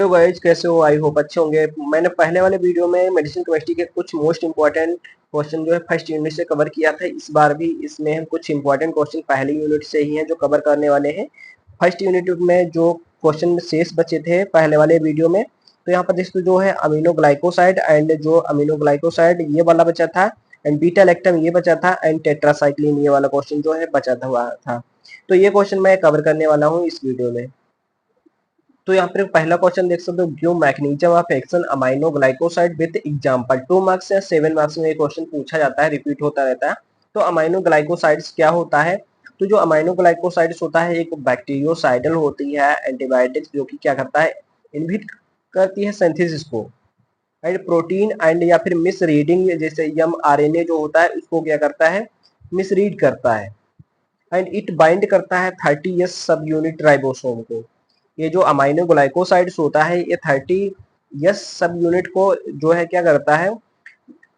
Hello guys, कैसे हो? I hope अच्छे होंगे। मैंने पहले वाले वीडियो में मेडिसिन केमिस्ट्री के कुछ मोस्ट इंपॉर्टेंट क्वेश्चन जो है फर्स्ट यूनिट से कवर किया था। इस बार भी इसमें हम कुछ इंपॉर्टेंट क्वेश्चन पहले यूनिट से ही हैं जो कवर करने वाले हैं। फर्स्ट यूनिट में जो क्वेश्चन शेष बचे थे पहले वाले वीडियो में, तो यहाँ पर देखो जो है अमीनो ग्लाइकोसाइड एंड जो अमीनो ग्लाइकोसाइड ये वाला बचा था, एंड बीटा लैक्टम ये बचा था, एंड टेट्रासाइक्लिन ये वाला क्वेश्चन जो है बचा हुआ था। तो ये क्वेश्चन मैं कवर करने वाला हूँ इस वीडियो में। तो यहाँ पर पहला क्वेश्चन देख सकते हो, give mechanism of action amino glycoside with example. 2 marks या 7 मार्क्स में ये क्वेश्चन पूछा जाता है, रिपीट होता रहता है। तो अमाइनो ग्लाइकोसाइड्स क्या होता है? तो जो अमाइनो ग्लाइकोसाइड्स होता है एक बैक्टीरियोसाइडल होती है एंटीबायोटिक्स, जो कि क्या करता है, इनहिबिट करती है सिंथेसिस को, एंड प्रोटीन एंड या फिर मिस रीडिंग जैसे mRNA जो होता है उसको क्या करता है, मिसरीड करता है। एंड इट बाइंड करता है 30s सब यूनिट राइबोसोम को। ये जो अमाइनो ग्लाइकोसाइड्स होता है ये 30s सब यूनिट को जो है क्या करता है,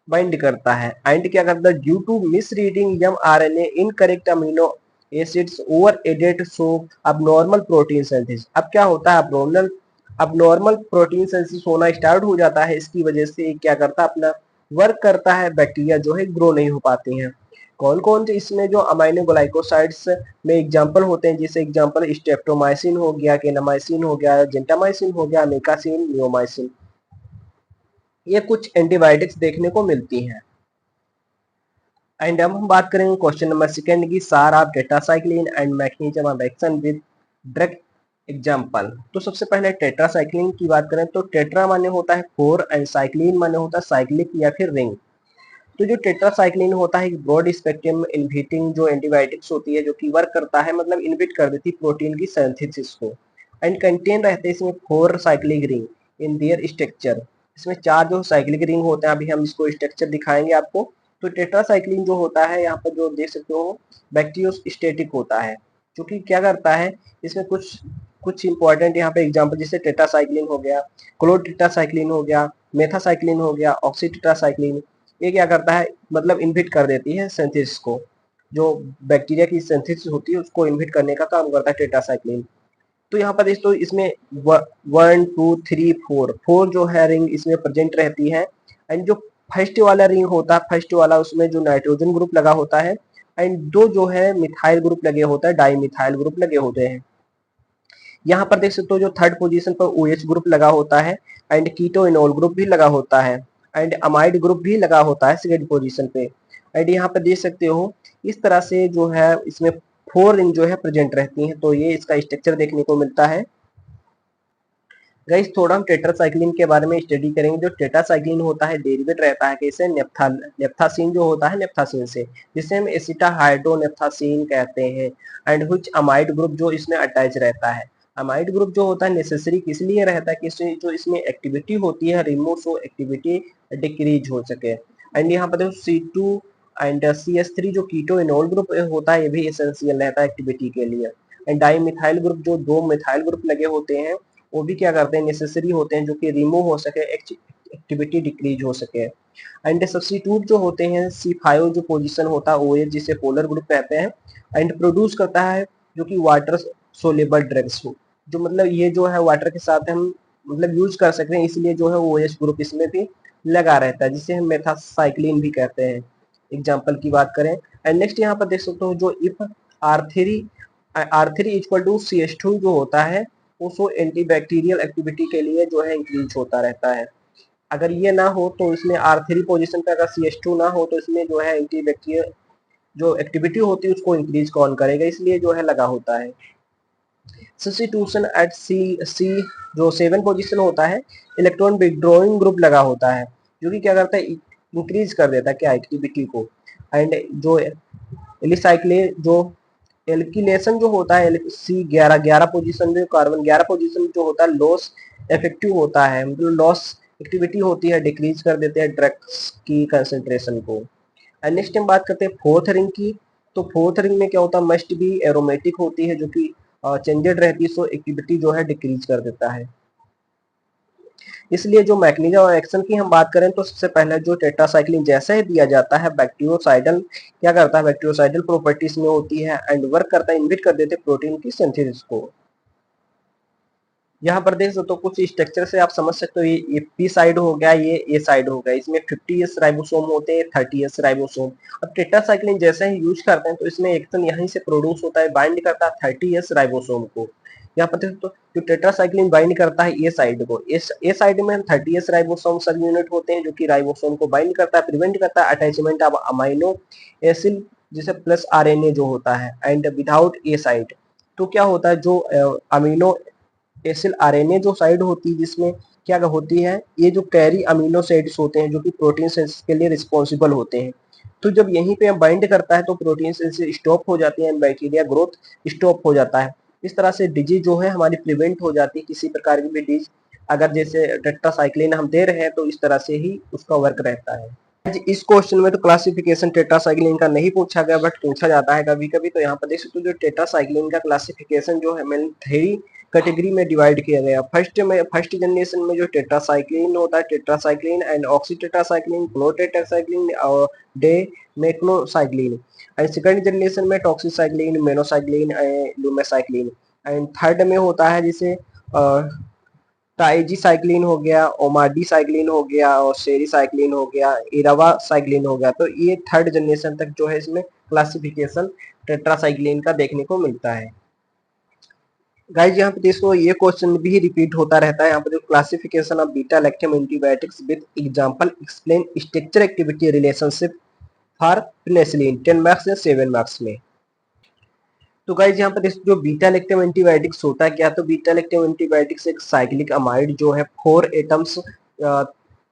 बाइंड करता है। एंड क्या करता है, due to misreading mRNA incorrect amino acids over added so abnormal protein synthesis. अब क्या होता है, अबनॉर्मल प्रोटीन सिंथेसिस होना स्टार्ट हो जाता है। इसकी वजह से क्या करता है, अपना वर्क करता है, बैक्टीरिया जो है ग्रो नहीं हो पाते हैं। कौन कौन से इसमें जो अमाइनो ग्लाइकोसाइड्स में एग्जांपल होते हैं, जैसे एग्जांपल स्ट्रेप्टोमाइसिन हो गया, केनामाइसिन हो गया, जेंटामाइसिन हो गया, मेकासिन, नियोमाइसिन, ये कुछ एंटीबायोटिक्स देखने को मिलती हैं। एंड अब हम बात करेंगे क्वेश्चन नंबर सेकंड की, सार of tetracycline and mechanism of action with drug example. तो सबसे पहले टेट्रासाइक्लिन की बात करें तो टेट्रा माने होता है 4 एंड साइक्लिन माने होता है साइक्लिक या फिर रिंग। तो जो टेट्रासाइक्लिन होता है एक ब्रॉड स्पेक्ट्रम इनहिबिटिंग जो एंटीबायोटिक्स होती है, जो कि वर्क करता है, मतलब इनहिबिट कर देती है प्रोटीन की सिंथेसिस को। एंड कंटेन रहते हैं इसमें 4 cyclic ring in their structure. इसमें 4 जो साइक्लिक रिंग होते हैं, अभी हम इसको स्ट्रक्चर दिखाएंगे आपको। तो टेट्रासाइक्लिन जो होता है यहाँ पर जो देख सकते हो बैक्टीरियोस्टेटिक होता है, जो कि क्या करता है, इसमें कुछ कुछ इंपॉर्टेंट यहाँ पे एग्जांपल जैसे टेट्रासाइक्लिन हो गया, क्लोरोटेट्रासाइक्लिन हो गया, मेथासाइक्लिन हो गया, ऑक्सीटेट्रासाइक्लिन, ये क्या करता है, मतलब इनहिबिट कर देती है सिंथेसिस को। जो बैक्टीरिया की सिंथेसिस होती है उसको इनहिबिट करने का काम करता है टेट्रासाइक्लिन। तो यहाँ पर तो इसमें 1 2 3 4 जो है रिंग इसमें प्रेजेंट रहती है। एंड जो फर्स्ट वाला रिंग होता है, फर्स्ट वाला उसमें जो नाइट्रोजन ग्रुप लगा होता है, एंड दो जो है मिथाइल ग्रुप लगे होता है, डाई मिथाइल ग्रुप लगे होते हैं। यहाँ पर देख सकते हो जो थर्ड पोजीशन पर OH ग्रुप लगा होता है, एंड कीटोइनोल ग्रुप भी लगा होता है, एंड अमाइड ग्रुप भी लगा होता है सेकेंड पोजीशन पे। एंड यहाँ पर देख सकते हो इस तरह से जो है इसमें 4 रिंग जो है प्रेजेंट रहती हैं। तो ये इसका स्ट्रक्चर देखने को मिलता है। गाइस थोड़ा हम टेट्रासाइक्लिन के बारे में स्टडी करेंगे। जो टेट्रासाइक्लिन होता है डेरिवेट रहता है कैसे, नेप्थासीन जो होता है नेप्थासीन से, जिसे हम एसिटाहाइड्रोनेप्थासीन कहते हैं। एंड व्हिच अमाइड ग्रुप जो इसमें अटैच रहता है। अमाइड ग्रुप जो होता है नेसेसरी किस लिए रहता है कि जो इसमें एक्टिविटी होती है रिमूव सो एक्टिविटी डिक्रीज हो सके। एंड यहाँ पर देखो C2 एंड CH3 जो कीटोइनोल ग्रुप होता है ये भी एसेंशियल रहता है एक्टिविटी के लिए। एंड डाई मिथाइल ग्रुप जो 2 मिथाइल ग्रुप लगे होते हैं वो भी क्या करते हैं, नेसेसरी होते हैं, जो कि रिमूव हो सके, एक्टिविटी डिक्रीज हो सके। एंड सब्स्टिट्यूट जो होते हैं C5 जो पोजीशन होता है OH जिसे पोलर ग्रुप कहते हैं, एंड प्रोड्यूस करता है जो कि वाटर सोलेबल ड्रग्स हो, जो मतलब ये जो है वाटर के साथ हम मतलब यूज कर सकते हैं, इसलिए जो है OH ग्रुप इसमें भी लगा रहता है, जिसे हम मेथासाइक्लिन भी कहते हैं। एग्जाम्पल की बात करें, एंड नेक्स्ट यहाँ पर देख सकते हो जो if R3 equal to CH2 जो होता है वो एंटीबैक्टीरियल एक्टिविटी के लिए जो है इंक्रीज होता रहता है। अगर ये ना हो तो इसमें R3 पोजीशन पे अगर CH2 ना हो तो इसमें जो है एंटीबैक्टीरियल जो एक्टिविटी होती है उसको इंक्रीज कौन करेगा, इसलिए जो है लगा होता है। सब्स्टिट्यूशन एट सी जो 7 पोजीशन होता है इलेक्ट्रॉन विड्रॉइंग ग्रुप लगा होता है, जो कि क्या करता है, इंक्रीज कर देता है क्या, एक्टिविटी को। एंड जो एलिसाइक्लेट जो एल्किलेशन जो होता है C11 पोजीशन में, कार्बन 11 पोजीशन जो होता है लॉस इफेक्टिव होता है, मतलब लॉस एक्टिविटी होती है, डिक्रीज कर देते हैं ड्रग्स की कंसेंट्रेशन को। एंड नेक्स्ट हम बात करते हैं फोर्थ रिंग की। तो फोर्थ रिंग में क्या होता है, मस्ट भी एरोमेटिक होती है, जो कि चेंजेड रहती है, सो एक्टिविटी जो है डिक्रीज कर देता है। इसलिए जो मैकेनिज्म ऑफ एक्शन की हम बात करें तो सबसे पहले जो टेट्रासाइक्लिन जैसे ही दिया जाता है बैक्टीरियोसाइडल क्या करता है, बैक्टीरियोसाइडल प्रॉपर्टीज में होती है एंड वर्क करता है, इनहिबिट कर देते प्रोटीन की सिंथेसिस को। यहाँ पर देख सकते हो कुछ स्ट्रक्चर से आप समझ सकते हो, ये पी साइड हो गया, ये ए साइड हो गया। इसमें 50s राइबोसोम होते हैं, 30s राइबोसोम। अब टेट्रासाइक्लिन जैसे ही यूज करते हैं तो इसमें एक तो यहीं से प्रोड्यूस होता है, बाइंड करता है 30s राइबोसोम को। यहाँ पर देखो तो जो टेट्रासाइक्लिन बाइंड करता है ए साइड को, इस ए साइड में 30s राइबोसोम सब यूनिट होते हैं जो कि राइबोसोम को बाइंड करता है, प्रिवेंट करता है अटैचमेंट ऑफ अमाइनो एसिड जिसे प्लस आरएनए जो होता है। एंड विदाउट ए साइड तो क्या होता है, जो अमीनो एसिड आरएनए जो साइड होती है जिसमें क्या होती है, ये जो कैरी अमीनो एसिड्स होते हैं जो कि प्रोटीन सिंथेसिस के लिए रिस्पॉन्सिबल होते हैं। तो जब यहीं पे बाइंड करता है तो प्रोटीन सिंथेसिस स्टॉप हो जाती है, बैक्टीरिया ग्रोथ स्टॉप हो जाता है। इस तरह से डिजीज जो है हमारी प्रिवेंट हो जाती है, किसी प्रकार की भी डिजीज अगर जैसे टेट्रासाइक्लिन हम दे रहे हैं तो इस तरह से ही उसका वर्क रहता है। इस क्वेश्चन में तो क्लासिफिकेशन टेट्रासाइक्लिन का नहीं पूछा गया, बट पूछा जाता है कभी कभी। तो यहाँ पर देख सकते हो जो टेट्रासाइक्लिन का क्लासिफिकेशन जो है मैंने 3 कैटेगरी में डिवाइड किया गया। फर्स्ट जनरेशन में जो टेट्रासाइक्लिन होता है, टेट्रासाइक्लिन एंड ऑक्सी टेट्रासाइक्लिन, क्लोटेट्रासाइक्लिन और डे मेक्नोसाइक्लिन। एंड सेकंड जनरेशन में टॉक्सीसाइक्लिन, मेनोसाइक्लिन एंड लूमेसाइक्लिन। एंड थर्ड में होता है जिसे ट्राइजीसाइक्लिन हो गया, ओमाडीसाइक्लिन हो गया और सेरीसाइक्लिन हो गया, इरावासाइक्लिन हो गया। तो ये थर्ड जनरेशन तक जो है इसमें क्लासिफिकेशन टेट्रासाइक्लिन का देखने को मिलता है। गाइज यहाँ पे देखो ये क्वेश्चन भी रिपीट होता रहता है। यहाँ पे जो classification of beta lactam antibiotics with example explain structure activity relationship for penicillin 10 marks या 7 मार्क्स में। तो गाइज यहाँ पर जो बीटा लैक्टम एंटीबायोटिक्स होता है क्या, तो बीटा लैक्टम एंटीबायोटिक्स एक साइक्लिक अमाइड जो है 4 एटम्स,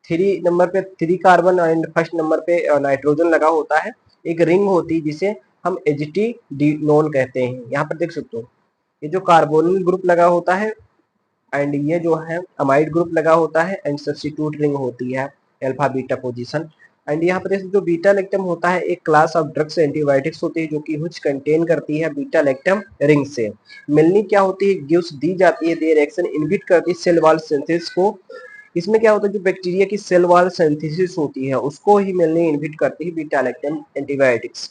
3 नंबर पे 3 कार्बन एंड फर्स्ट नंबर पे नाइट्रोजन लगा होता है, एक रिंग होती है जिसे हम एजिटिडीनोन कहते हैं। यहाँ पर देख सकते हो ये जो कार्बोनिल ग्रुप लगा होता है एंड ये जो है अमाइड ग्रुप लगा होता है एंड सब्स्टिट्यूट रिंग होती है अल्फा बीटा पोजीशन। एंड यहाँ पर जो बीटा लैक्टम होता है एक क्लास ऑफ ड्रग्स एंटीबायोटिक्स होती है जो कि व्हिच कंटेन करती है बीटा लैक्टम रिंग से। मिलनी क्या होती है, गिव्स दी जाती है, दे रिएक्शन इनहिबिट करती है सेल वॉल सिंथेसिस को। इसमें क्या होता है, जो बैक्टीरिया की सेल वॉल सिंथेसिस होती है उसको ही मिलनी इनहिबिट करती है बीटा लैक्टम एंटीबायोटिक्स।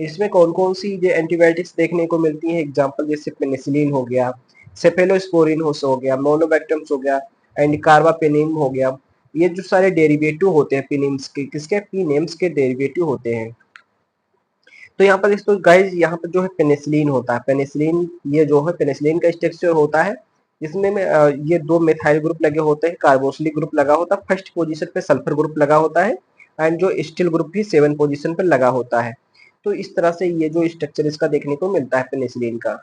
इसमें कौन कौन सी जो एंटीबायोटिक्स देखने को मिलती है, एग्जाम्पल जैसे पेनिसिलिन हो गया, सेफेलोस्पोरिन हो गया, मोनोबैक्टम्स हो गया एंड कार्बापेनिम हो गया। ये जो सारे डेरिवेटिव होते हैं पिनिम्स के, किसके, पीनेम्स के डेरिवेटिव होते हैं। तो यहाँ पर इसको गाइज यहाँ पर जो है पेनिसिलिन होता है, पेनिसिलिन ये जो है पेनिसिलिन का स्ट्रक्चर होता है जिसमें ये 2 मिथाइल ग्रुप लगे होते हैं, कार्बोक्सिलिक ग्रुप लगा होता है, फर्स्ट पोजीशन पे सल्फर ग्रुप लगा होता है एंड जो स्टील ग्रुप भी 7 पोजीशन पर लगा होता है। तो इस तरह से ये जो स्ट्रक्चर इसका देखने को मिलता है पेनिसिलिन का।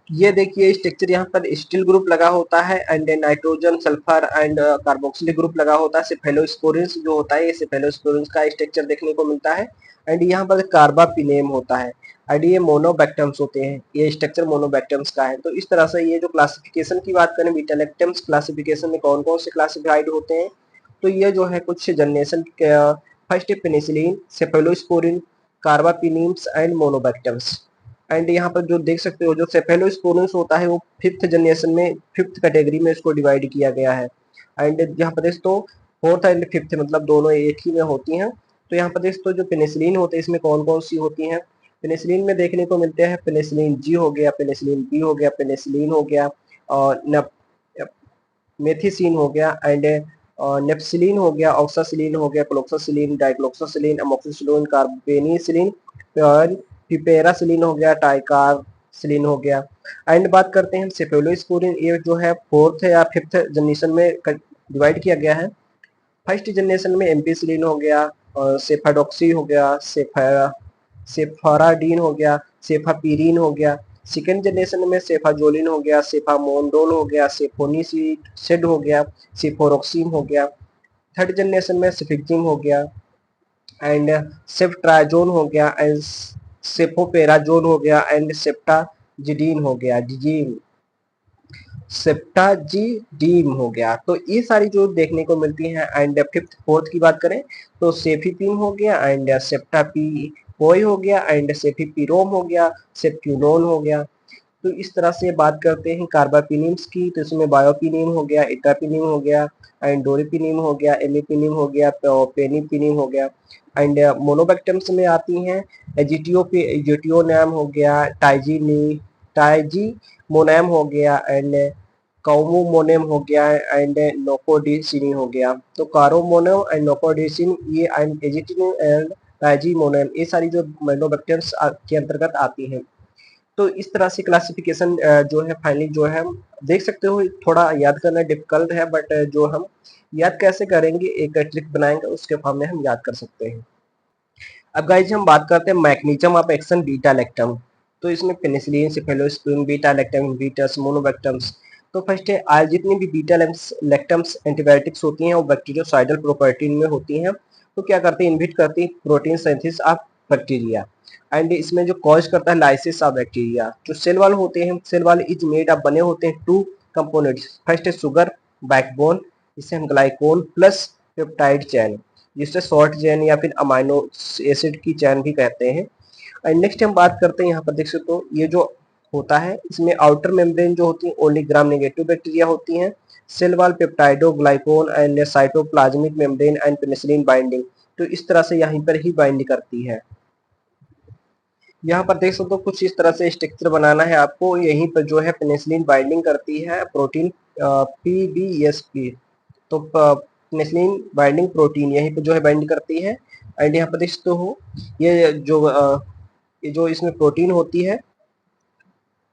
ये देखिए स्ट्रक्चर यहाँ पर स्टील ग्रुप लगा होता है and nitrogen sulphur and carboxylic group लगा होता है। सेफेलोस्पोरिन्स जो होता है ये सेफेलोस्पोरिन्स का स्ट्रक्चर देखने को मिलता है एंड यहाँ पर कार्बापिनेम होता है एंड ये मोनोबैक्टम्स होते हैं, ये स्ट्रक्चर मोनोबैक्टम्स का है। तो इस तरह से ये जो क्लासिफिकेशन की बात करें बीटा लैक्टम्स क्लासिफिकेशन में कौन कौन से क्लासिफाइड होते हैं, तो ये जो है कुछ generation first penicillin, cephalosporin, carbapenems and monobactams. And यहाँ पर जो देख सकते हो जो सेफेलोस्पोरिन्स होता है वो 5th जनरेशन में 5th कैटेगरी में इसको डिवाइड किया गया है। एंड यहाँ पर तो 4th एंड 5th मतलब दोनों एक ही में होती हैं। तो यहाँ पर तो जो पेनिसिलिन होते हैं इसमें कौन कौन सी होती हैं, पेनिसिलिन में देखने को मिलते हैं पेनिसिलिन जी हो गया, पेनिसिलिन बी हो गया, पेनिसिलिन हो गया और मेथिसिन हो गया एंड नेप्सिलिन हो गया, ऑक्सासिलिन हो गया, क्लोक्सासिलिन, डाइक्लोक्सासिलिन, अमोक्सिसिलिन, कार्बेनिसिलिन और पिपेरासिलिन हो गया, टाइकारसिलिन हो गया। एंड बात करते हैं सेफेलोस्पोरिन, ये जो है 4th या 5th जनरेशन में डिवाइड किया गया है। फर्स्ट जनरेशन में एम्पिसिलिन हो गया और सेफाडॉक्सी हो गया, सेफाराडीन हो गया, सेफापीरिन हो गया। सेकेंड जनरेशन में सेफाजोलिन हो गया, सेफामोंडोल हो गया, सेफोनिसिड हो गया, सेफोरोक्सिन हो गया। थर्ड जनरेशन में सिफिक्जिम हो गया एंड सेफ्ट्राजोन हो गया एंड सेफोपेराजोन हो गया एंड सेप्टाजिडीन हो गया, जिजीन सेप्टाजिडीन हो गया। तो ये सारी जो देखने को मिलती हैं। एंड 5th 4th की बात करें तो सेफीपीम हो गया एंड सेप्टापीपोय हो गया एंड सेफीपीरोम हो गया, सेप्क्यूनोन हो गया। तो इस तरह से बात करते हैं कार्बापिनिम्स की, तो इसमें बायोपिनिम हो गया, इटापिनिम हो गया एंड डोरिपिनिम हो गया, एमिपिनिम हो गया, पेनिपिनिम हो गया। एंड मोनोबैक्टम्स में आती हैं एजिटियोनैम हो गया, टाइजीमोनैम हो गया एंड काउमोमोनेम हो गया एंड नोकोडिसिन हो गया। तो कारोमोनेम एंड नोकोडिसिन ये एजिटिन एंड पैजीमोनेम ये सारी जो माइनोबैक्टीरियम्स के अंतर्गत आती हैं। तो इस तरह से क्लासिफिकेशन जो है फाइनली जो है देख सकते हो, थोड़ा याद करना डिफिकल्ट है, बट जो हम याद कैसे करेंगे, एक ट्रिक बनाएंगे उसके फॉर्म में हम याद कर सकते हैं। अब गाइज हम बात करते हैं mechanism of action beta lactam. तो इसमें penicillin, cephalosporin, beta lactam inhibitors, monobactams. तो फर्स्ट है, आज जितनी भी बीटा लैक्टम्स एंटीबायोटिक्स होती हैं वो बैक्टीरियोसाइडल प्रॉपर्टी में होती हैं। तो क्या करती है, इनहिबिट करती है protein synthesis of bacteria. And इसमें जो कॉज करता है लाइसिस ऑफ बैक्टीरिया। जो सेल वाल होते हैं, सेल वाल इज मेड ऑफ बने होते हैं टू कंपोनेंट्स। फर्स्ट है शुगर बैकबोन, इसे हम ग्लाइकोल प्लस पेप्टाइड चैन, जिससे शॉर्ट चैन या फिर अमाइनो एसिड की चैन भी कहते हैं। एंड नेक्स्ट हम बात करते हैं, यहाँ पर देख सकते हो ये जो होता है इसमें आउटर मेम्ब्रेन जो होती है ओनली ग्राम नेगेटिव बैक्टीरिया होती हैं। Cell wall peptidoglycan and cytoplasmic membrane and penicillin binding. तो इस तरह से यहीं पर ही बाइंड करती है। यहाँ पर देख सकते हो कुछ इस तरह से स्ट्रक्चर बनाना है आपको। यहीं पर जो है पेनिसिलिन बाइंडिंग करती है प्रोटीन PBSP। तो पेनिसिलिन बाइंडिंग प्रोटीन यहीं पर जो है बाइंड करती है। एंड यहाँ पर देख सकते हो ये जो इसमें प्रोटीन होती है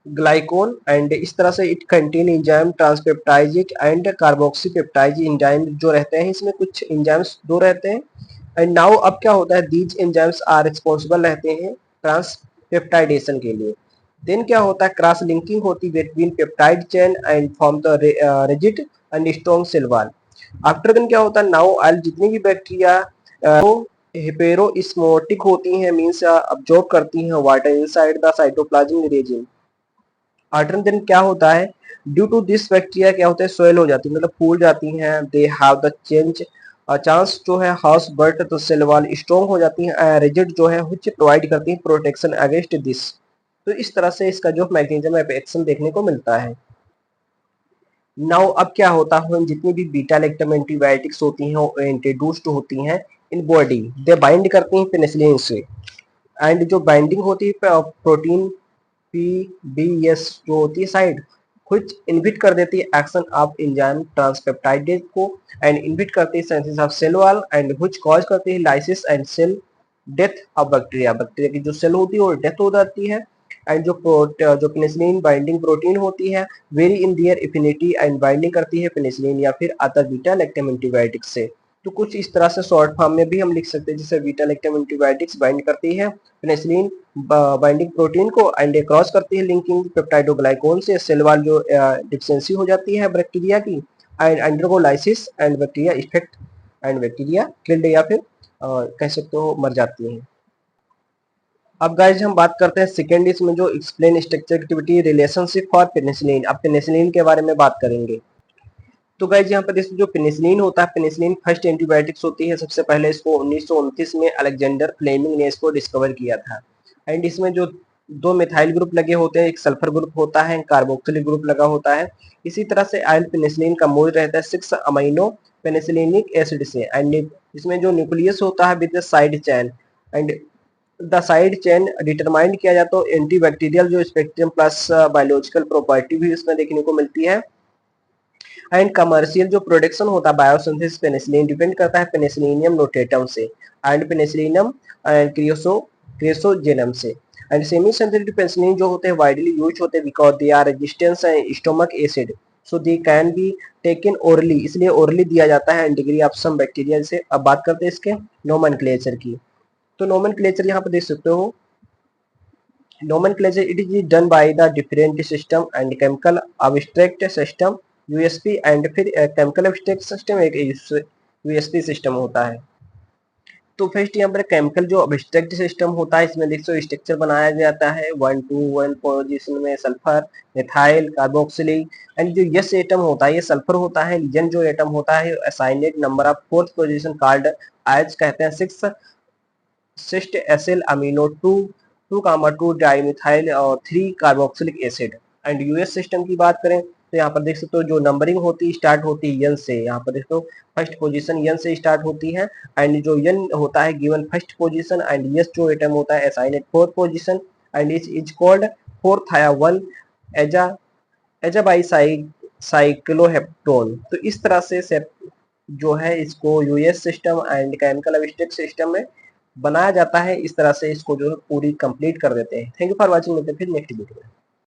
ग्लाइकोन, एंड इस तरह से it contain enzyme transpeptidase and carboxypeptidase enzyme जो रहते हैं, इसमें कुछ एंजाइम्स दो रहते हैं। एंड नाउ अब क्या होता है, दीज एंजाइम्स आर रिस्पॉन्सिबल रहते हैं ट्रांसपेप्टाइडेशन के लिए। देन क्या होता है, क्रॉस लिंकिंग होती है between peptide chain and form the rigid and strong cell wall. After then क्या होता है, नाउ ऑल जितनी भी बैक्टीरिया हेपेरोस्मोटिक होती हैं, मींस अब्जॉर्ब करती हैं water inside the cytoplasmic region. After then क्या होता है, ड्यू टू दिस बैक्टीरिया क्या होता है, सोयल हो जाती है, मतलब फूल जाती हैं। They have the change chance जो है हाउस बर्ट तो सेल वॉल स्ट्रॉन्ग हो जाती है, रिजिड जो है व्हिच प्रोवाइड करती है प्रोटेक्शन अगेंस्ट दिस। तो इस तरह से इसका जो मैकेनिज्म ऑफ एक्शन देखने को मिलता है। नाउ अब क्या होता है, जितनी भी बीटा लैक्टम एंटीबायोटिक्स होती हैं वो इंट्रोड्यूस्ड होती हैं इन बॉडी, दे बाइंड करती हैं पेनिसिलिन से। एंड जो बाइंडिंग होती है प्रोटीन PBS जो होती है साइड, कुछ इनहिबिट कर देती है एक्शन ऑफ एंजाइम ट्रांसपेप्टाइडेज को, एंड इनहिबिट करती है synthesis of cell wall, and which cause करती है lysis and cell death of bacteria. Bacteria की जो सेल होती है वो डेथ हो जाती है। एंड जो पेनिसिलिन बाइंडिंग प्रोटीन होती है very in their affinity and binding करती है पेनिसिलिन या फिर अदर बीटा लैक्टम एंटीबायोटिक्स से। तो कुछ इस तरह से शॉर्ट फॉर्म में भी हम लिख सकते हैं, जैसे बीटा लैक्टम एंटीबायोटिक्स बाइंड करती है पेनिसिलिन बाइंडिंग प्रोटीन को एंड क्रॉस करती है लिंकिंग पेप्टाइडोग्लाइकोन से, सेल वॉल जो डिफिशिएंसी हो जाती है बैक्टीरिया की, and undergo lysis and bacteria effect and bacteria killed या फिर कह सकते हो मर जाती है। अब गाइज हम बात करते हैं सेकेंड इसमें जो explain structure activity relationship for penicillin. अब पेनिसिलिन के बारे में बात करेंगे। तो गाइज यहाँ पर देखिए जो पेनिसिलिन होता है, पेनिसिलिन फर्स्ट एंटीबायोटिक्स होती है। सबसे पहले इसको 1929 में अलेक्जेंडर फ्लेमिंग ने इसको डिस्कवर किया था। एंड इसमें जो दो मिथाइल ग्रुप लगे होते हैं, एक सल्फर ग्रुप होता है, कार्बोक्सिलिक ग्रुप लगा होता है। इसी तरह से आयल पेनिसिलिन का मोड रहता है 6 अमीनो पेनिसिलिनिक एसिड से। एंड इसमें जो न्यूक्लियस होता है with side chain, and the side chain determined किया जाता है एंटीबैक्टीरियल जो स्पेक्ट्रम प्लस बायोलॉजिकल प्रॉपर्टी भी इसमें देखने को मिलती है। एंड कमर्शियल जो प्रोडक्शन होता है बायोसिंथेसिस पेनिसिलिन डिपेंड करता है पेनिसिलिनियम नोटेटम से एंड पेनिसिलिनम क्रियोसोजेनम से। एंड सेमी सिंथेटिक पेनिसिलिन जो होते हैं वाइडली यूज होते हैं because they are resistance stomach acid, so they can be taken orally, इसलिए ओरली दिया जाता है and degree of some bacteria से। अब बात करते हैं इसके नोमेनक्लेचर की। तो नोमेनक्लेचर यहाँ पर देख सकते हो, nomenclature it is done by the different system and chemical abstract system USP and फिर केमिकल एब्स्ट्रैक्ट सिस्टम एक USP सिस्टम होता है। तो फर्स्ट यहाँ पर केमिकल जो एब्स्ट्रैक्ट सिस्टम होता है, इसमें देखो स्ट्रक्चर बनाया जाता है 1 पोजीशन में सल्फर मिथाइल कार्बोक्सिलिक, एंड जो यस एटम होता है ये सल्फर होता है, लीजन जो एटम होता है assigned number of fourth position कार्ड आज कहते हैं 6 सिस्ट एसिल अमीनो 2 डाइमिथाइल और 3 carboxylic acid. And US system की बात करें तो यहाँ पर देख सकते हो जो नंबरिंग होती स्टार्ट होती है यन से। यहाँ पर देखो फर्स्ट पोजीशन यन से स्टार्ट होती है, एंड जो यन होता है given first position, and yes जो एटम होता है assigned fourth position, and is called fourth one aza azabicyclo साइक्लोहेप्टोन। तो इस तरह से जो है इसको US system and chemical abstract system में बनाया जाता है। इस तरह से इसको जो है पूरी कंप्लीट कर देते हैं। थैंक यू फॉर वॉचिंग, मिलते हैं फिर नेक्स्ट वीडियो में।